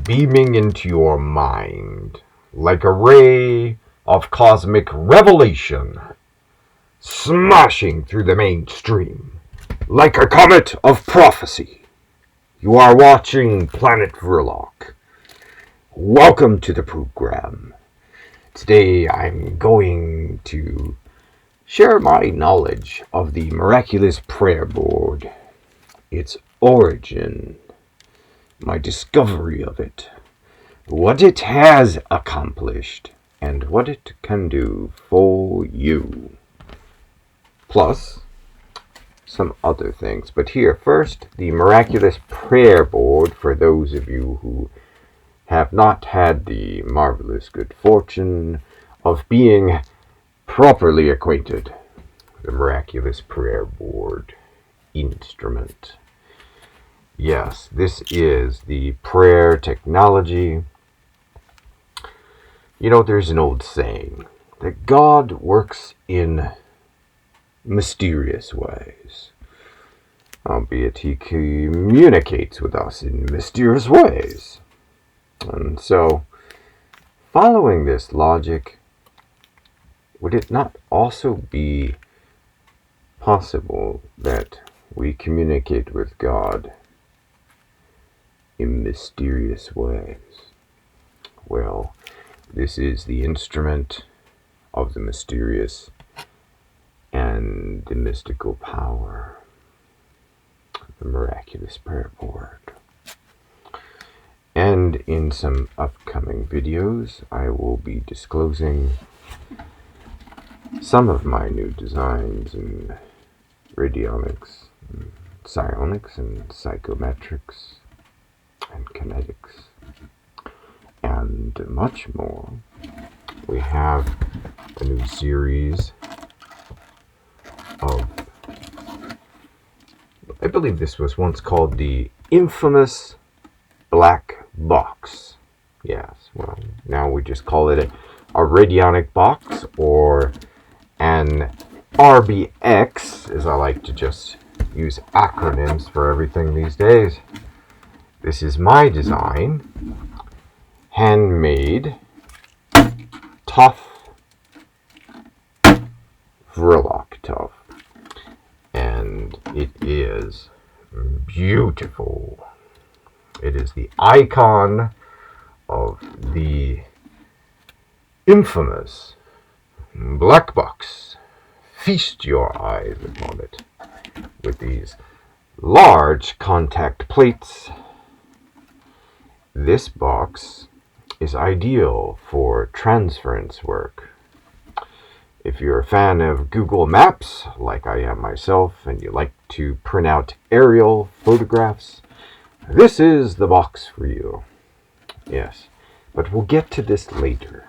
beaming into your mind like a ray of cosmic revelation, smashing through the mainstream like a comet of prophecy. You are watching Planet Vrilock. Welcome to the program. Today I'm going to share my knowledge of the miraculous prayer board, its origin, my discovery of it, what it has accomplished, and what it can do for you. Plus, some other things. But here, first, the miraculous prayer board for those of you who have not had the marvelous good fortune of being properly acquainted with the miraculous prayer board instrument. Yes, this is the prayer technology. You know, there's an old saying that God works in mysterious ways, albeit he communicates with us in mysterious ways. And so, following this logic, would it not also be possible that we communicate with God in mysterious ways? Well, this is the instrument of the mysterious and the mystical power, the miraculous prayer board. And in some upcoming videos, I will be disclosing some of my new designs in Radionics, and Psionics, and psychometrics, and kinetics, and much more. We have a new series of, I believe this was once called the infamous black box. Yes, well, now we just call it a radionic box, or an RBX, as I like to just use acronyms for everything these days. This is my design, handmade, tough, Vrilock.club, and it is beautiful. It is the icon of the infamous black box. Feast your eyes upon it with these large contact plates. This box is ideal for transference work. If you're a fan of Google Maps, like I am myself, and you like to print out aerial photographs, this is the box for you. Yes, but we'll get to this later.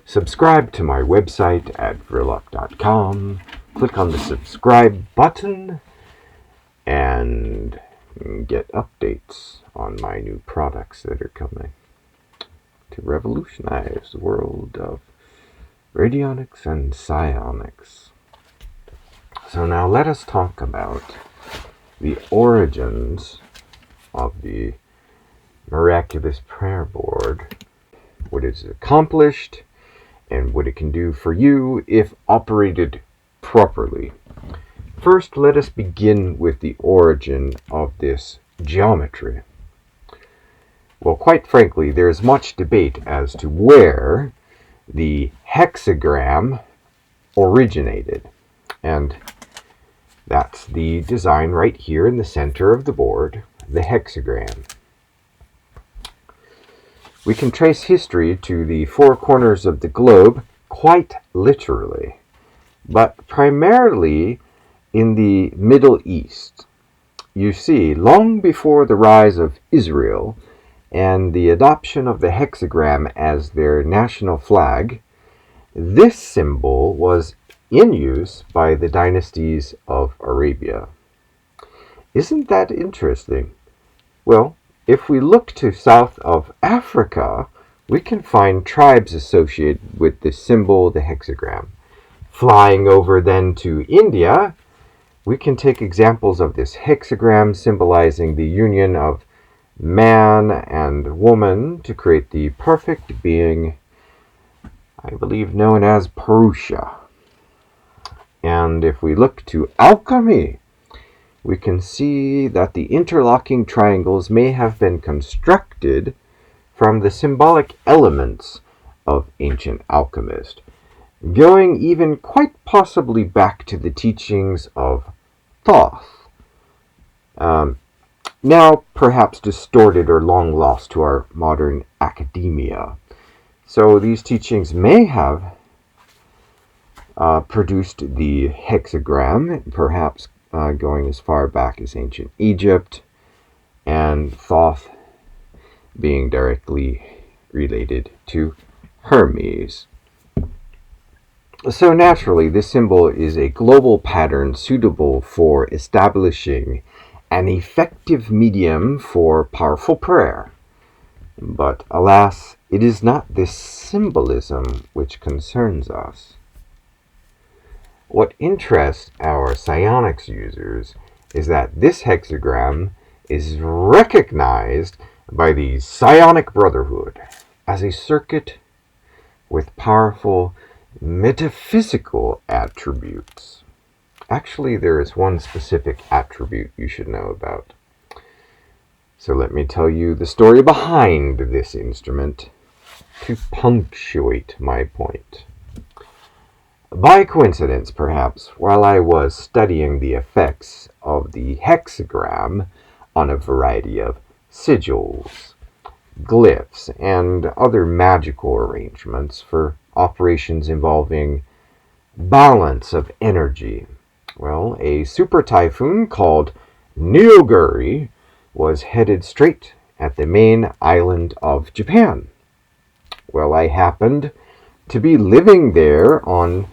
Subscribe to my website at Vrilock.com. Click on the subscribe button and get updates on my new products that are coming to revolutionize the world of Radionics and Psionics. So now let us talk about the origins of the miraculous prayer board, what it's accomplished, and what it can do for you if operated properly. First, let us begin with the origin of this geometry. Well, quite frankly, there is much debate as to where the hexagram originated, and that's the design right here in the center of the board, the hexagram. We can trace history to the four corners of the globe quite literally, but primarily in the Middle East. You see, long before the rise of Israel and the adoption of the hexagram as their national flag, this symbol was in use by the dynasties of Arabia. Isn't that interesting? Well, if we look to south of Africa, we can find tribes associated with the symbol, the hexagram. Flying over then to India, we can take examples of this hexagram symbolizing the union of man and woman to create the perfect being, I believe known as Purusha. And if we look to alchemy, we can see that the interlocking triangles may have been constructed from the symbolic elements of ancient alchemists, going even quite possibly back to the teachings of Thoth, now perhaps distorted or long lost to our modern academia. So these teachings may have produced the hexagram, perhaps going as far back as ancient Egypt, and Thoth being directly related to Hermes. So naturally, this symbol is a global pattern suitable for establishing an effective medium for powerful prayer. But alas, it is not this symbolism which concerns us. What interests our Psionics users is that this hexagram is recognized by the Psionic Brotherhood as a circuit with powerful metaphysical attributes. Actually, there is one specific attribute you should know about. So let me tell you the story behind this instrument to punctuate my point. By coincidence, perhaps, while I was studying the effects of the hexagram on a variety of sigils, glyphs, and other magical arrangements for operations involving balance of energy, well, a super typhoon called Neoguri was headed straight at the main island of Japan. Well, I happened to be living there on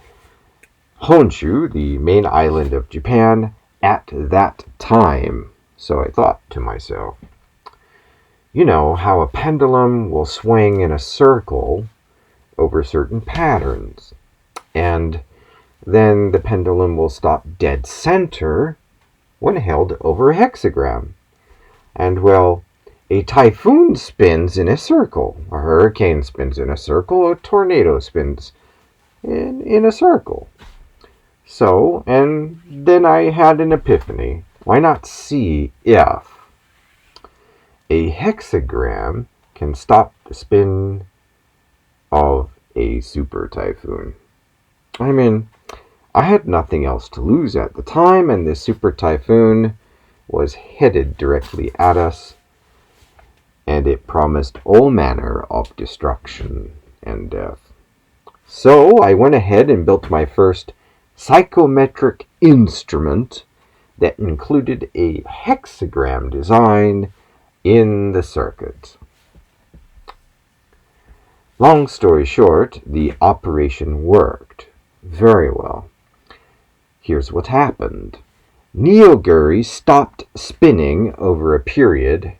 Honshu, the main island of Japan, at that time. So I thought to myself, you know how a pendulum will swing in a circle over certain patterns, and then the pendulum will stop dead center when held over a hexagram. And well, a typhoon spins in a circle, a hurricane spins in a circle, a tornado spins in a circle. So, and then I had an epiphany. Why not see if a hexagram can stop the spin of a super typhoon? I mean, I had nothing else to lose at the time, and this super typhoon was headed directly at us, and it promised all manner of destruction and death. So I went ahead and built my first psychometric instrument that included a hexagram design in the circuit. Long story short, the operation worked very well. Here's what happened. Neoguri stopped spinning over a period.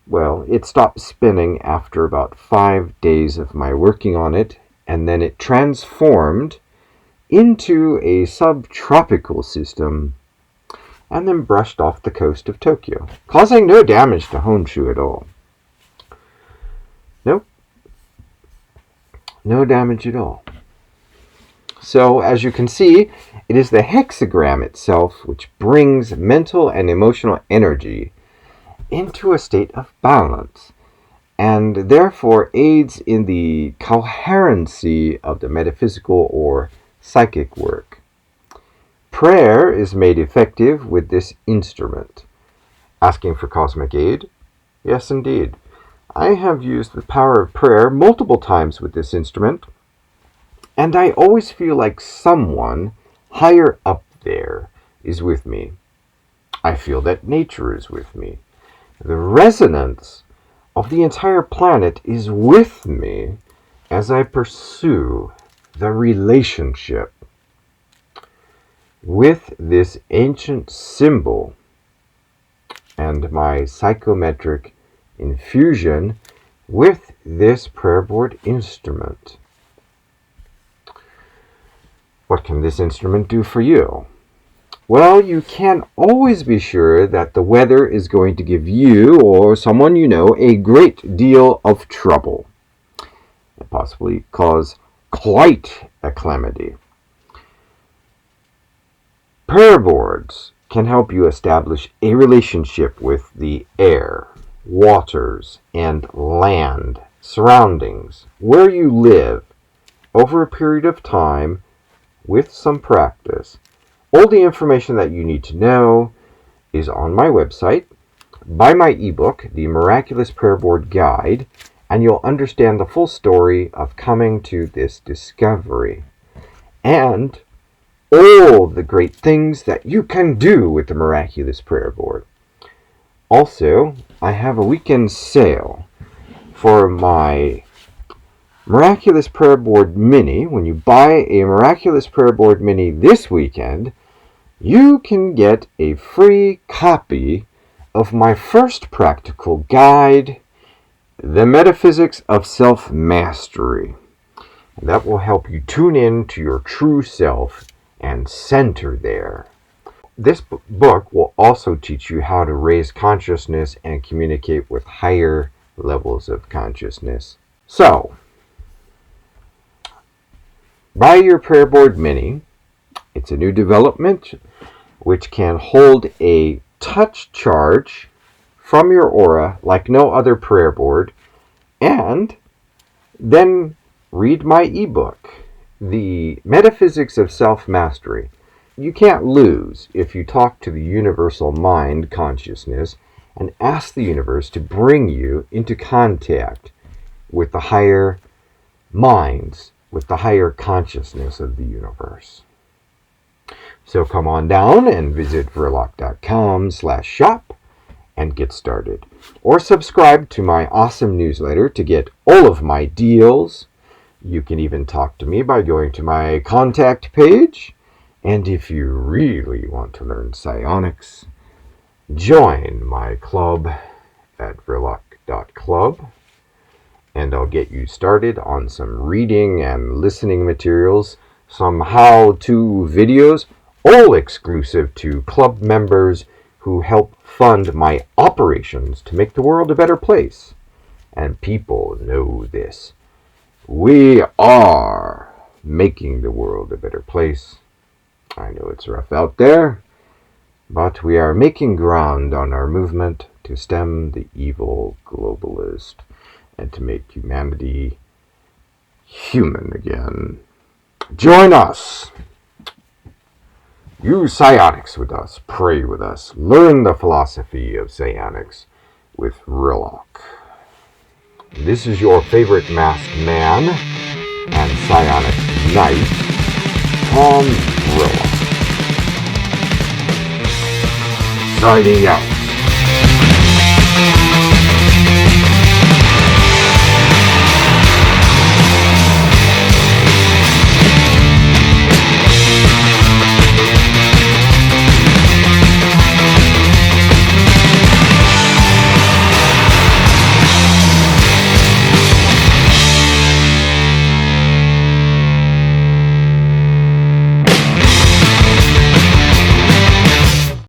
Well, it stopped spinning after about 5 days of my working on it, and then it transformed into a subtropical system and then brushed off the coast of Tokyo, causing no damage to Honshu at all. Nope. No damage at all. So, as you can see, it is the hexagram itself which brings mental and emotional energy into a state of balance, and therefore aids in the coherency of the metaphysical or psychic work. Prayer is made effective with this instrument. Asking for cosmic aid? Yes, indeed. I have used the power of prayer multiple times with this instrument, and I always feel like someone higher up there is with me. I feel that nature is with me. The resonance of the entire planet is with me as I pursue the relationship with this ancient symbol and my psychometric infusion with this prayer board instrument. What can this instrument do for you? Well, you can't always be sure that the weather is going to give you or someone you know a great deal of trouble and possibly cause quite a calamity. Prayer boards can help you establish a relationship with the air, waters, and land surroundings where you live over a period of time with some practice. All the information that you need to know is on my website. Buy my ebook, The Miraculous Prayer Board Guide, and you'll understand the full story of coming to this discovery and all the great things that you can do with the Miraculous Prayer Board. Also, I have a weekend sale for my Miraculous Prayer Board Mini. When you buy a Miraculous Prayer Board Mini this weekend, you can get a free copy of my first practical guide, The Metaphysics of Self-Mastery. That will help you tune in to your true self and center there. This book will also teach you how to raise consciousness and communicate with higher levels of consciousness. So, buy your Prayer Board Mini. It's a new development which can hold a touch charge from your aura like no other prayer board, and then read my ebook, The Metaphysics of Self-Mastery. You can't lose if you talk to the universal mind consciousness and ask the universe to bring you into contact with the higher minds, with the higher consciousness of the universe. So come on down and visit Vrilock.com/shop and get started. Or subscribe to my awesome newsletter to get all of my deals. You can even talk to me by going to my contact page. And if you really want to learn psionics, join my club at Vrilock.club. And I'll get you started on some reading and listening materials, some how-to videos, all exclusive to club members who help fund my operations to make the world a better place. And people know this. We are making the world a better place. I know it's rough out there, but we are making ground on our movement to stem the evil globalist and to make humanity human again. Join us. Use psionics with us. Pray with us. Learn the philosophy of psionics with Vrilock. This is your favorite masked man and psionic knight, Tom Vrilock. Signing out.